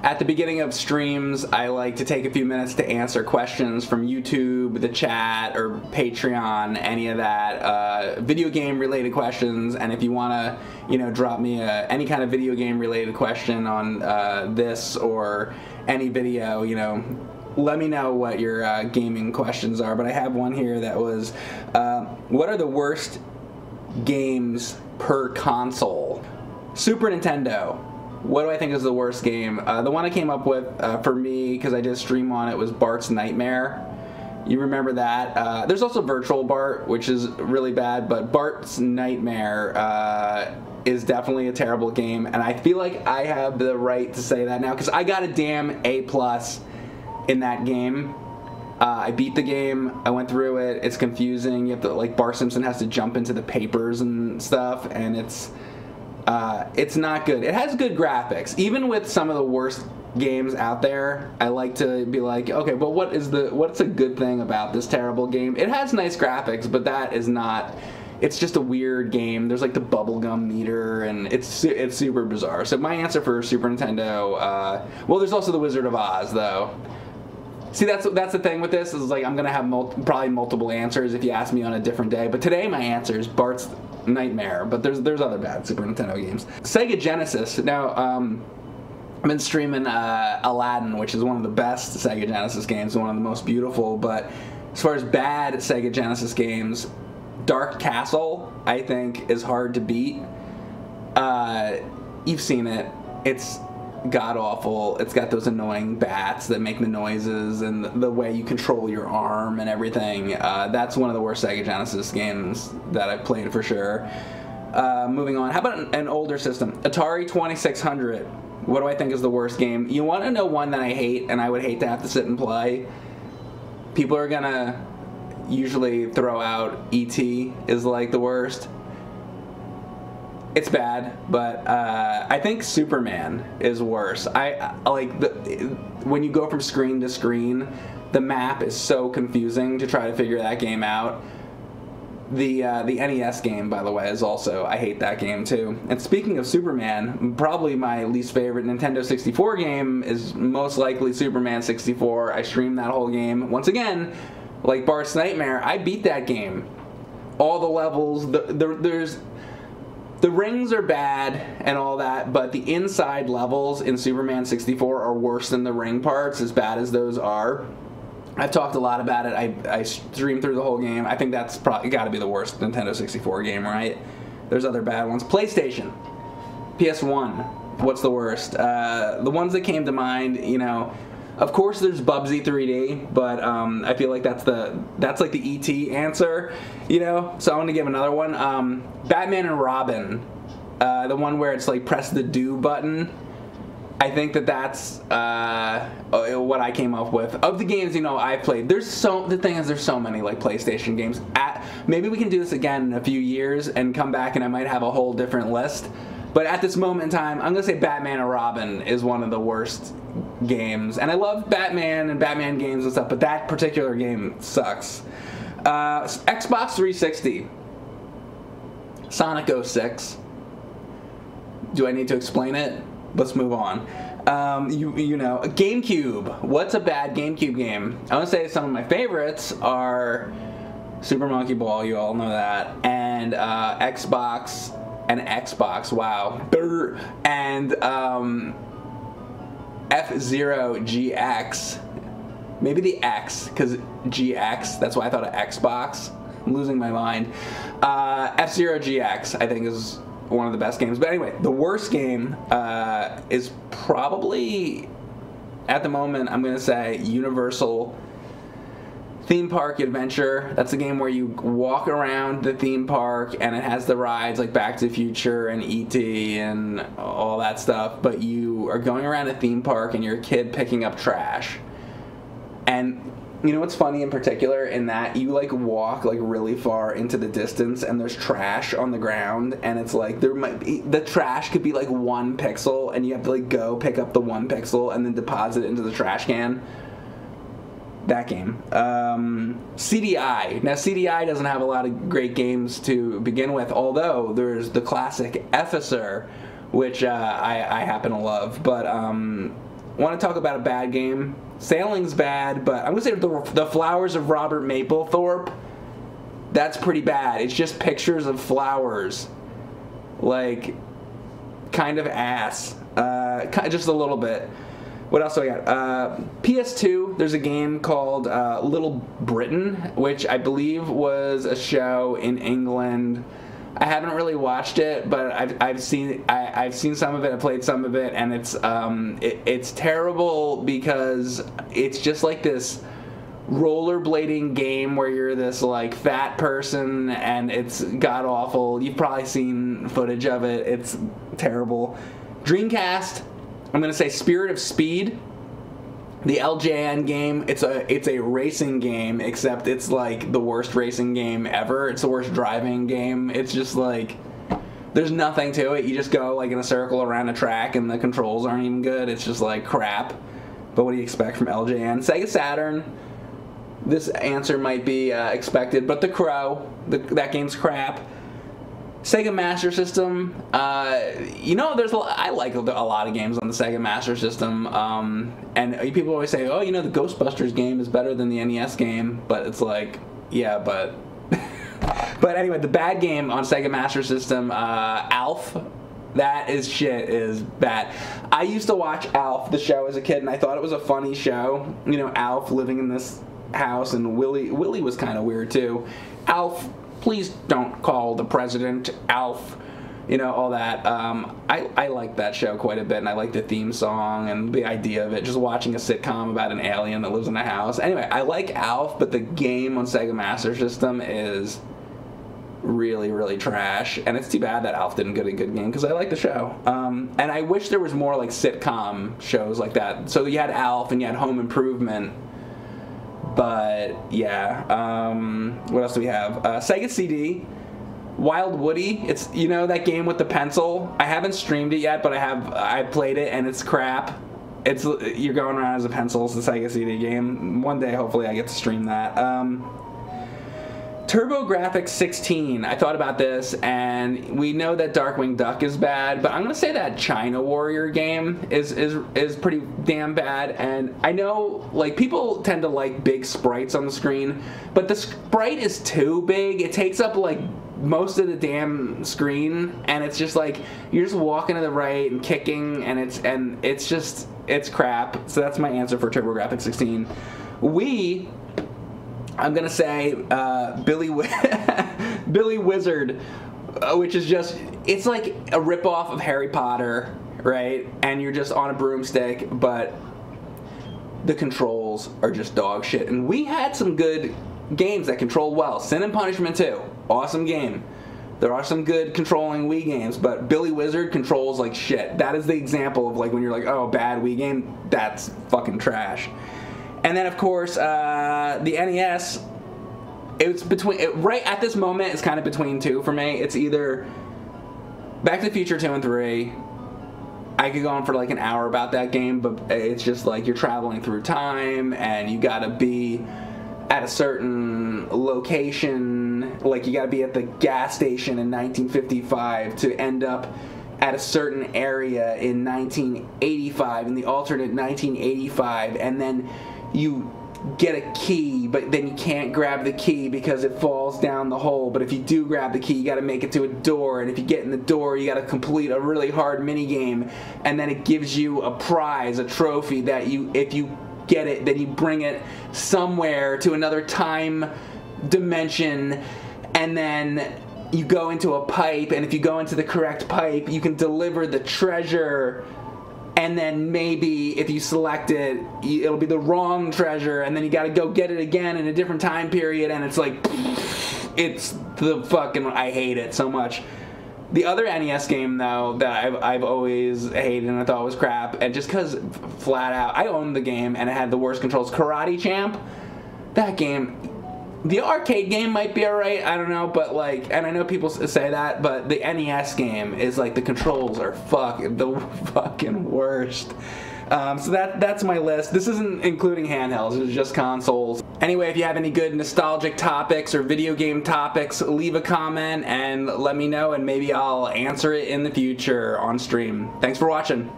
At the beginning of streams, I like to take a few minutes to answer questions from YouTube, the chat, or Patreon, any of that, video game related questions. And if you want to, you know, drop me any kind of video game related question on this or any video, you know, let me know what your gaming questions are. But I have one here that was, what are the worst games per console? Super Nintendo. What do I think is the worst game? The one I came up with for me, because I did a stream on it, was Bart's Nightmare. You remember that? There's also Virtual Bart, which is really bad, but Bart's Nightmare is definitely a terrible game, and I feel like I have the right to say that now, because I got a damn A+ in that game. I beat the game, I went through it, it's confusing, you have to, like, Bart Simpson has to jump into the papers and stuff, and it's not good. It has good graphics. Even with some of the worst games out there, I like to be like, okay, but what's a good thing about this terrible game? It has nice graphics, but that is not, it's just a weird game. There's like the bubblegum meter, and it's super bizarre. So my answer for Super Nintendo, well, there's also the Wizard of Oz, though. See, that's the thing with this, is like I'm gonna have probably multiple answers if you ask me on a different day. But today my answer is Bart's Nightmare. But there's other bad Super Nintendo games. Sega Genesis. Now I've been streaming Aladdin, which is one of the best Sega Genesis games, one of the most beautiful. But as far as bad Sega Genesis games, Dark Castle I think is hard to beat. You've seen it. It's god awful. It's got those annoying bats that make the noises, and the way you control your arm and everything. That's one of the worst Sega Genesis games that I've played for sure. Moving on, how about an older system? Atari 2600. What do I think is the worst game? You want to know one that I hate, and I would hate to have to sit and play? People are gonna usually throw out E.T. is like the worst. It's bad, but I think Superman is worse. I like when you go from screen to screen, the map is so confusing to try to figure that game out. The NES game, by the way, is also, I hate that game too. And speaking of Superman, probably my least favorite Nintendo 64 game is most likely Superman 64. I streamed that whole game. Once again, like Bart's Nightmare, I beat that game. All the levels, the rings are bad and all that, but the inside levels in Superman 64 are worse than the ring parts, as bad as those are. I've talked a lot about it. I streamed through the whole game. I think that's probably got to be the worst Nintendo 64 game, right? There's other bad ones. PlayStation, PS1, what's the worst? The ones that came to mind, you know, of course there's Bubsy 3D, but I feel like that's like the E.T. answer, you know? So I want to give another one. Batman and Robin, the one where it's like press the do button. I think that's what I came up with. Of the games, you know, I've played, the thing is there's so many like PlayStation games. Maybe we can do this again in a few years and come back and I might have a whole different list. But at this moment in time, I'm going to say Batman and Robin is one of the worst games. And I love Batman and Batman games and stuff, but that particular game sucks. Xbox 360. Sonic 06. Do I need to explain it? Let's move on. You know, GameCube. What's a bad GameCube game? I want to say some of my favorites are Super Monkey Ball, you all know that, and Xbox, wow, and F-Zero GX. Maybe the X, because GX, that's why I thought of Xbox. I'm losing my mind. F-Zero GX, I think, is one of the best games. But anyway, the worst game is probably, at the moment, I'm going to say Universal Theme Park Adventure. That's a game where you walk around the theme park and it has the rides like Back to the Future and E.T. and all that stuff, but you are going around a theme park and you're a kid picking up trash. And you know what's funny in particular in that you like walk like really far into the distance and there's trash on the ground, and it's like there might be, the trash could be like 1 pixel and you have to like go pick up the 1 pixel and then deposit it into the trash can. That game. CDI. Now CDI doesn't have a lot of great games to begin with, although there's the classic Officer, which I happen to love, but want to talk about a bad game. Sailing's bad, but I'm gonna say the Flowers of Robert Mapplethorpe. That's pretty bad. It's just pictures of flowers, like kind of ass, just a little bit. What else do I got? PS2, there's a game called Little Britain, which I believe was a show in England. I haven't really watched it, but I've seen some of it. I played some of it, and it's terrible because it's just like this rollerblading game where you're this like fat person, and it's god awful. You've probably seen footage of it. It's terrible. Dreamcast, I'm gonna say Spirit of Speed, the LJN game. It's a racing game, except it's like the worst racing game ever. It's the worst driving game. It's just like there's nothing to it. You just go like in a circle around a track, and the controls aren't even good. It's just like crap. But what do you expect from LJN? Sega Saturn. This answer might be expected, but The Crow, that game's crap. Sega Master System, you know, I like a lot of games on the Sega Master System, and people always say, oh, you know, the Ghostbusters game is better than the NES game, but it's like, yeah, but... But anyway, the bad game on Sega Master System, Alf, that is bad. I used to watch Alf, the show, as a kid, and I thought it was a funny show. You know, Alf living in this house, and Willie was kind of weird, too. Alf... Please don't call the president Alf, you know, all that. I like that show quite a bit, and I like the theme song and the idea of it, just watching a sitcom about an alien that lives in a house. Anyway, I like Alf, but the game on Sega Master System is really, really trash, and it's too bad that Alf didn't get a good game, because I like the show. And I wish there was more, like, sitcom shows like that. So you had Alf, and you had Home Improvement. But yeah, what else do we have? Sega CD, Wild Woody. It's, you know, that game with the pencil. I haven't streamed it yet, but I played it, and it's crap. You're going around as a pencil. It's the Sega CD game. One day, hopefully, I get to stream that. TurboGrafx 16. I thought about this, and we know that Darkwing Duck is bad, but I'm gonna say that China Warrior game is pretty damn bad. And I know, like, people tend to like big sprites on the screen, but the sprite is too big. It takes up like most of the damn screen, and it's just like you're just walking to the right and kicking, and it's crap. So that's my answer for TurboGrafx 16. I'm gonna say Billy Wizard, which is just, it's like a ripoff of Harry Potter, right? And you're just on a broomstick, but the controls are just dog shit. And we had some good games that control well. Sin and Punishment 2, awesome game. There are some good controlling Wii games, but Billy Wizard controls like shit. That is the example of like when you're like, oh, bad Wii game, that's fucking trash. And then, of course, the NES, it's right at this moment, it's kind of between two for me. It's either Back to the Future 2 and 3. I could go on for like an hour about that game, but it's just like you're traveling through time, and you gotta be at a certain location. Like, you gotta be at the gas station in 1955 to end up at a certain area in 1985, in the alternate 1985, and then you get a key, but then you can't grab the key because it falls down the hole. But if you do grab the key, you got to make it to a door, and if you get in the door, you got to complete a really hard mini game, and then it gives you a prize, a trophy that if you get it, then you bring it somewhere to another time dimension, and then you go into a pipe, and if you go into the correct pipe, you can deliver the treasure. And then maybe if you select it, it'll be the wrong treasure, and then you gotta go get it again in a different time period, and it's like, it's the fucking, I hate it so much. The other NES game, though, that I've always hated and I thought was crap, and just because, flat out, I owned the game and it had the worst controls, Karate Champ. That game, the arcade game might be alright, I don't know, but like, and I know people say that, but the NES game is like, the controls are the fucking worst. So that's my list. This isn't including handhelds, it's just consoles. Anyway, if you have any good nostalgic topics or video game topics, leave a comment and let me know, and maybe I'll answer it in the future on stream. Thanks for watching.